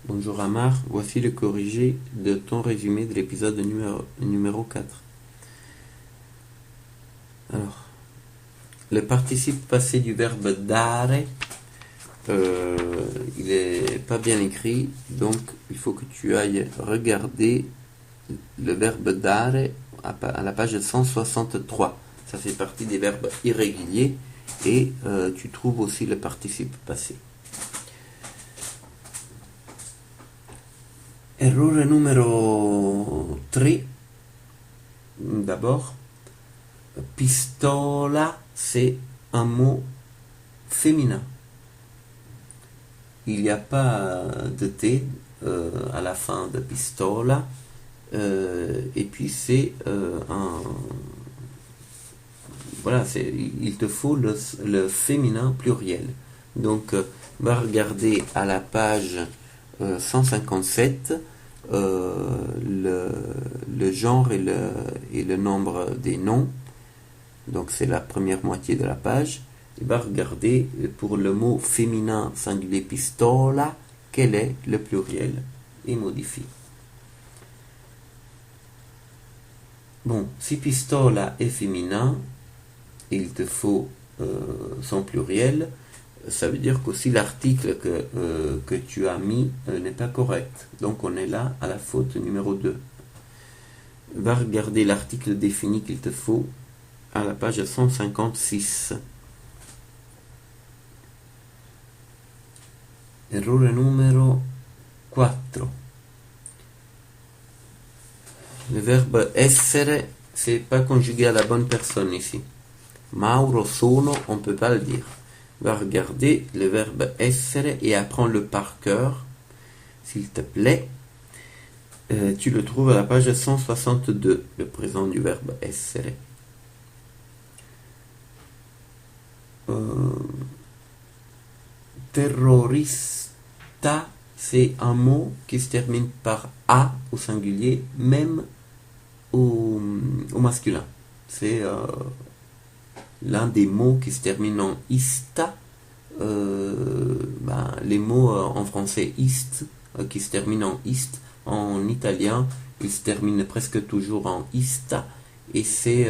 Bonjour Amar, voici le corrigé de ton résumé de l'épisode numéro 4. Alors, le participe passé du verbe dare, il est pas bien écrit, donc il faut que tu ailles regarder le verbe dare à la page 163. Ça fait partie des verbes irréguliers et tu trouves aussi le participe passé. Errore numero 3. D'abord, pistola, c'est un mot féminin. Il n'y a pas de T à la fin de pistola. Et puis c'est voilà, il te faut le féminin pluriel. Donc, va regarder à la page 157 le genre et le nombre des noms. Donc c'est la première moitié de la page. Et va regarder pour le mot féminin singulier pistola, quel est le pluriel, et modifie. Bon, si pistola est féminin, il te faut son pluriel. Ça veut dire qu'aussi l'article que tu as mis n'est pas correct. Donc on est là à la faute numéro 2. Va regarder l'article défini qu'il te faut à la page 156. Errore numero 4. Le verbe essere, c'est pas conjugué à la bonne personne ici. Mauro sono, on peut pas le dire. Va regarder le verbe essere et apprends-le par cœur, s'il te plaît. Tu le trouves à la page 162, le présent du verbe essere. Terrorista, c'est un mot qui se termine par A au singulier, même au masculin. C'est l'un des mots qui se termine en ista. Les mots en français ist qui se terminent en ist, en italien ils se terminent presque toujours en ista, et c'est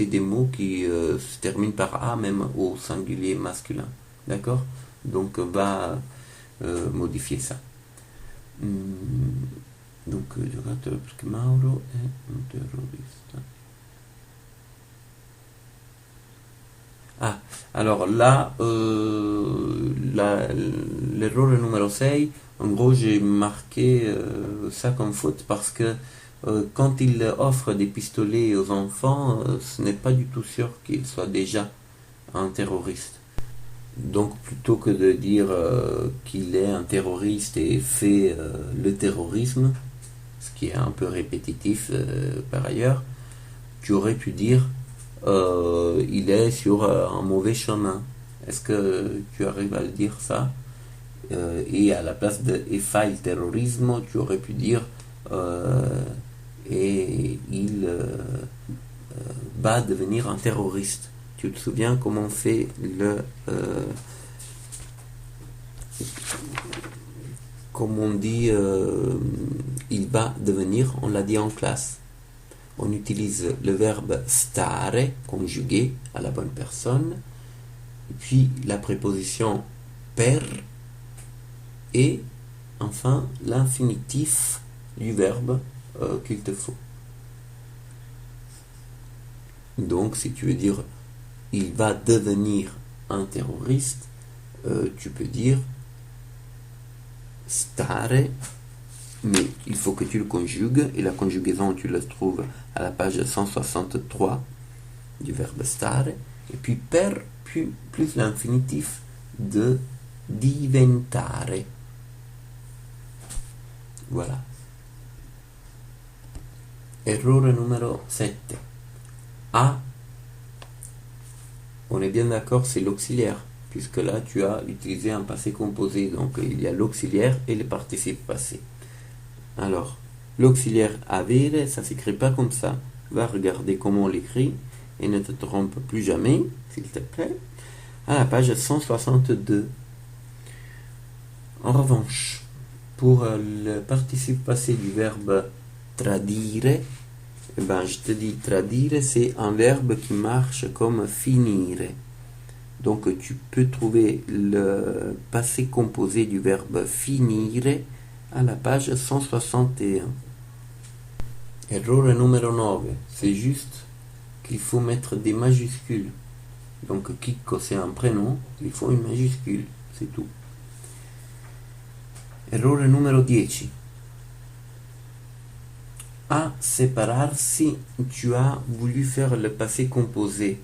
des mots qui se terminent par a même au singulier masculin. D'accord? Donc va modifier ça. Donc giocatore perché Mauro è un terrorista. Ah, alors là, l'erreur numéro 6, en gros, j'ai marqué ça comme faute parce que quand il offre des pistolets aux enfants, ce n'est pas du tout sûr qu'il soit déjà un terroriste. Donc, plutôt que de dire qu'il est un terroriste et fait le terrorisme, ce qui est un peu répétitif par ailleurs, tu aurais pu dire il est sur un mauvais chemin. Est-ce que tu arrives à le dire ça? Et à la place de e fa il terrorismo, tu aurais pu dire et il va devenir un terroriste. Tu te souviens comment on fait comme on dit il va devenir, on l'a dit en classe. On utilise le verbe stare, conjugué à la bonne personne, et puis la préposition per, et enfin l'infinitif du verbe qu'il te faut. Donc si tu veux dire il va devenir un terroriste, tu peux dire stare, mais il faut que tu le conjugues, et la conjugaison tu la trouves à la page 163 du verbe stare, et puis per plus l'infinitif de diventare. Voilà. Errore numero 7. A, on est bien d'accord, c'est l'auxiliaire, puisque là tu as utilisé un passé composé, donc il y a l'auxiliaire et le participe passé. Alors, l'auxiliaire avere, ça s'écrit pas comme ça. Va regarder comment on l'écrit et ne te trompe plus jamais, s'il te plaît, à la page 162. En revanche, pour le participe passé du verbe tradire, eh ben, je te dis tradire, c'est un verbe qui marche comme finire. Donc tu peux trouver le passé composé du verbe finire à la page 161. Errore numéro 9, c'est juste qu'il faut mettre des majuscules. Donc Kiko c'est un prénom, il faut une majuscule, c'est tout. Errore numéro 10. A separarsi, tu as voulu faire le passé composé.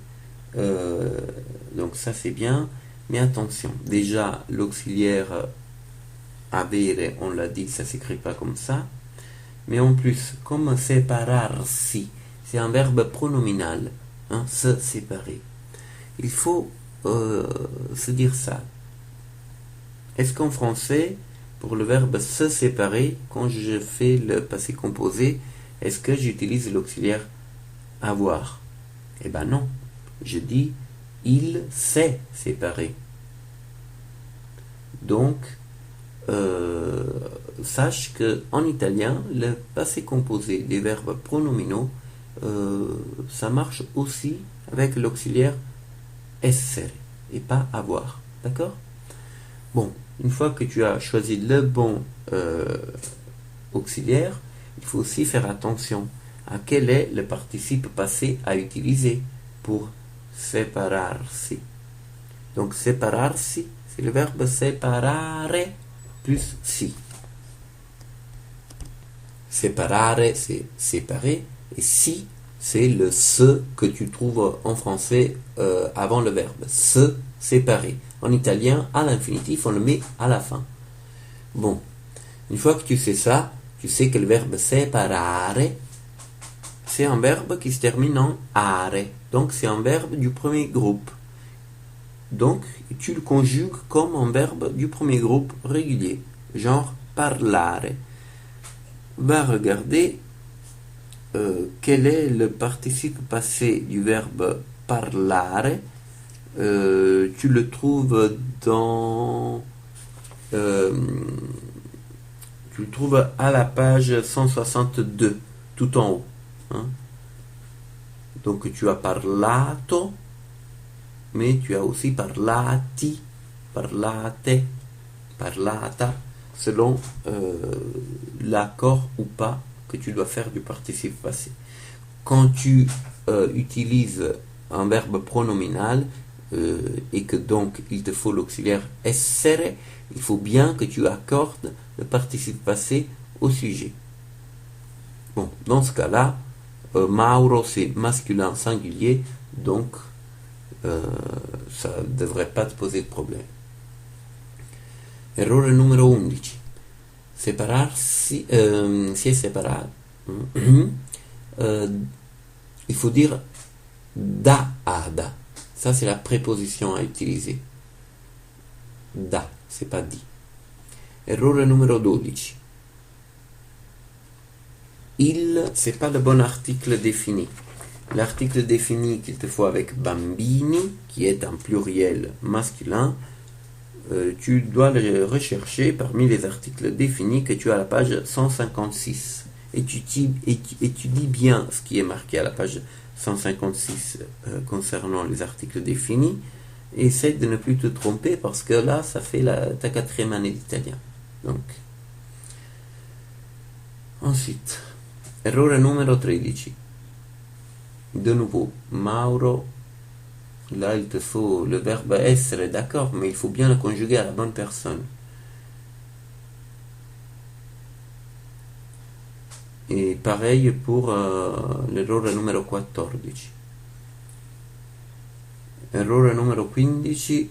Donc ça c'est bien, mais attention, déjà l'auxiliaire avere, on l'a dit, ça s'écrit pas comme ça, mais en plus, comme separarsi, c'est un verbe pronominal, hein, se séparer, il faut se dire ça. Est-ce qu'en français, pour le verbe se séparer, quand je fais le passé composé, est-ce que j'utilise l'auxiliaire avoir? Eh ben non. Je dis il s'est séparé. Donc, sache que en italien, le passé composé des verbes pronominaux, ça marche aussi avec l'auxiliaire essere et pas avoir. D'accord? Bon, une fois que tu as choisi le bon auxiliaire, il faut aussi faire attention à quel est le participe passé à utiliser pour separarsi. Donc separarsi, c'est le verbe separare plus si. Separare, c'est séparer, et si, c'est le se que tu trouves en français avant le verbe. Se, séparer. En italien, à l'infinitif, on le met à la fin. Bon, une fois que tu sais ça, tu sais que le verbe separare, c'est un verbe qui se termine en are. Donc c'est un verbe du premier groupe. Donc tu le conjugues comme un verbe du premier groupe régulier, genre parlare. Va regarder quel est le participe passé du verbe parlare. Tu le trouves dans... tu le trouves à la page 162, tout en haut. Hein? Donc tu as parlato, mais tu as aussi parlati, parlate, parlata, selon l'accord ou pas que tu dois faire du participe passé. Quand tu utilises un verbe pronominal et que donc il te faut l'auxiliaire essere, il faut bien que tu accordes le participe passé au sujet. Bon, dans ce cas-là, Mauro c'est masculin singulier, donc ça ne devrait pas te poser de problème. Errore numero 11. Separarsi, si è separato. Il faut dire da ada. Ça c'est la préposition à utiliser. Da, c'est pas di. Errore numero 12. Il, c'est pas le bon article défini. L'article défini qu'il te faut avec bambini, qui est un pluriel masculin, tu dois le rechercher parmi les articles définis que tu as à la page 156. Et tu dis bien ce qui est marqué à la page 156 concernant les articles définis. Et essaie de ne plus te tromper parce que là, ça fait ta 4e année d'italien. Donc, ensuite, errore numero 13. De nouveau, Mauro, là il te faut le verbe essere, d'accord, mais il faut bien le conjuguer à la bonne personne. Et pareil pour l'errore numero 14. Errore numero 15,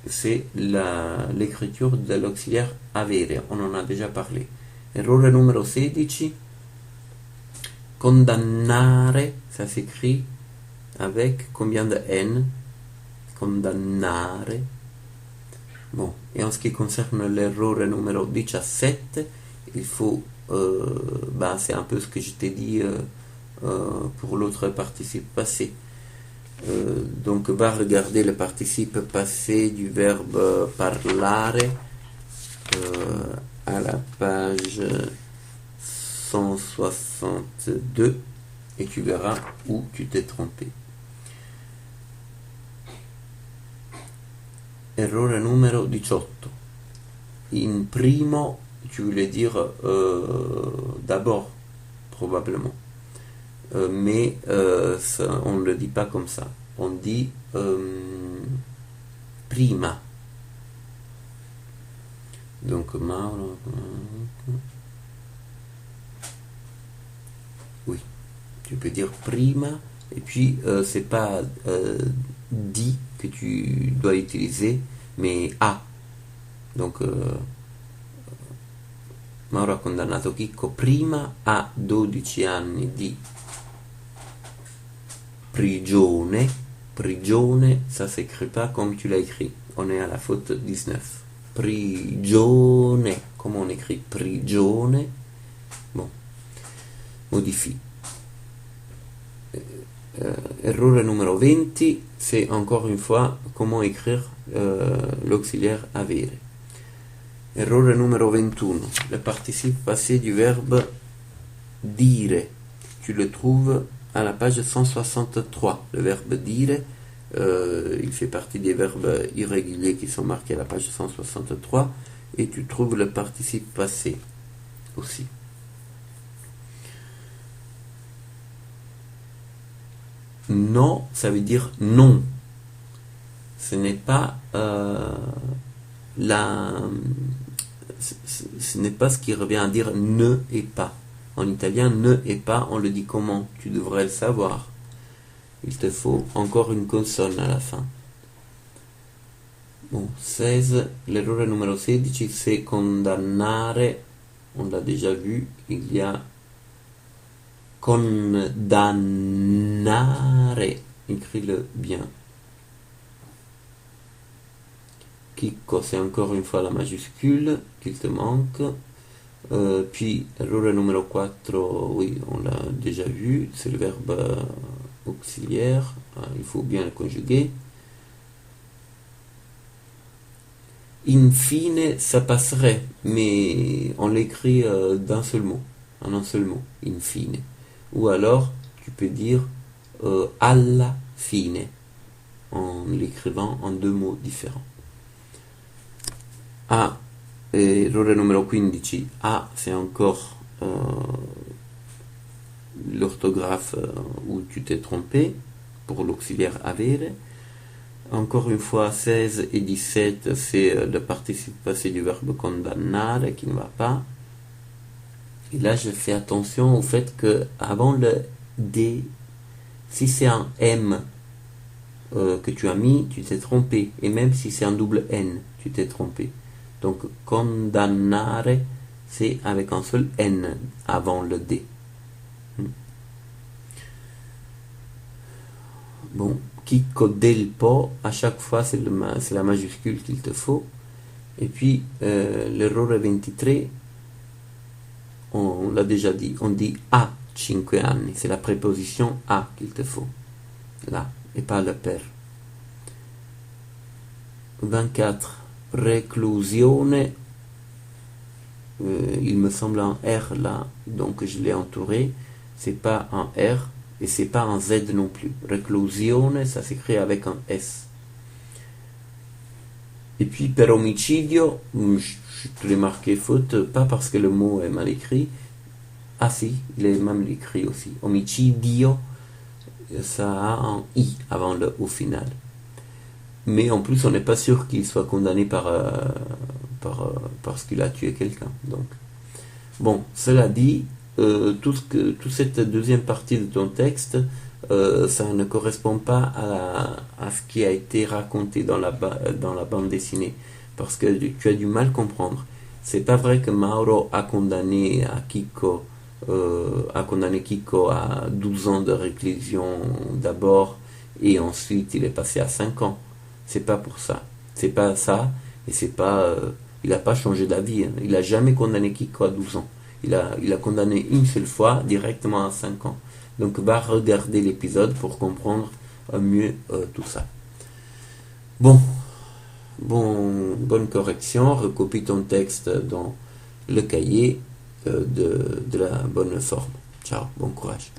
c'est l'écriture de l'auxiliaire avere, on en a déjà parlé. Errore numero 16, condannare, ça s'écrit avec combien de N? Condannare. Bon, et en ce qui concerne l'errore numéro 17, il faut, c'est un peu ce que je t'ai dit pour l'autre participe passé. Donc va regarder le participe passé du verbe parlare à la page 162 et tu verras où tu t'es trompé. Errore numero 18. In primo, tu voulais dire d'abord, probablement. Mais on ne le dit pas comme ça. On dit prima. Donc, Mauro. Oui, tu peux dire prima. Et puis, c'est pas di que tu dois utiliser, mais a. Donc, Mauro ha condannato Chicco prima a 12 anni di prigione. Prigione, ça s'écrit pas comme tu l'as écrit. On est à la faute 19. Prigione, comment on écrit prigione? Bon, modifie. Errore numero 20, c'est encore une fois comment écrire l'auxiliaire avere. Errore numero 21, le participe passé du verbe dire. Tu le trouves à la page 163. Le verbe dire, il fait partie des verbes irréguliers qui sont marqués à la page 163 et tu trouves le participe passé aussi. Non, ça veut dire non. Ce n'est pas ce n'est pas ce qui revient à dire ne et pas. En italien, ne et pas, on le dit comment? Tu devrais le savoir. Il te faut encore une consonne à la fin. Bon, 16, l'errore numero 16, c'est condannare. On l'a déjà vu, il y a condannare. Écris-le bien. Chicco, c'est encore une fois la majuscule qu'il te manque. Puis, errore numero 4, oui, on l'a déjà vu, c'est le verbe auxiliaire, il faut bien le conjuguer. Infine, ça passerait, mais on l'écrit d'un seul mot, en un seul mot, infine. Ou alors, tu peux dire alla fine, en l'écrivant en deux mots différents. Ah, errore numero 15, A, c'est encore l'orthographe où tu t'es trompé pour l'auxiliaire avere. Encore une fois, 16 et 17, c'est le participe passé du verbe condannare qui ne va pas. Et là, je fais attention au fait que avant le D, si c'est un M que tu as mis, tu t'es trompé. Et même si c'est un double N, tu t'es trompé. Donc, condannare, c'est avec un seul N avant le D. Bon, Chicco del Po, à chaque fois, c'est la majuscule qu'il te faut. Et puis, l'errore 23, on l'a déjà dit, on dit a 5 anni. C'est la préposition a qu'il te faut. Là, et pas le per. 24. Reclusione, il me semble un R là, donc je l'ai entouré. C'est pas un R et c'est pas un Z non plus. Reclusione, ça s'écrit avec un S. Et puis per omicidio, je te l'ai marqué faute, pas parce que le mot est mal écrit. Ah si, il est même écrit aussi. Omicidio, ça a un I avant le au final. Mais en plus, on n'est pas sûr qu'il soit condamné parce qu'il a tué quelqu'un. Donc, bon, cela dit, toute cette deuxième partie de ton texte, ça ne correspond pas à ce qui a été raconté dans la bande dessinée, parce que tu as du mal à comprendre. C'est pas vrai que Mauro a condamné Chicco à 12 ans de réclusion d'abord, et ensuite il est passé à 5 ans. C'est pas pour ça. C'est pas ça, et c'est pas... il n'a pas changé d'avis. Hein. Il n'a jamais condamné Chicco à 12 ans. Il a condamné une seule fois, directement à 5 ans. Donc va regarder l'épisode pour comprendre mieux tout ça. Bon, Bonne correction, recopie ton texte dans le cahier de la bonne forme. Ciao, bon courage.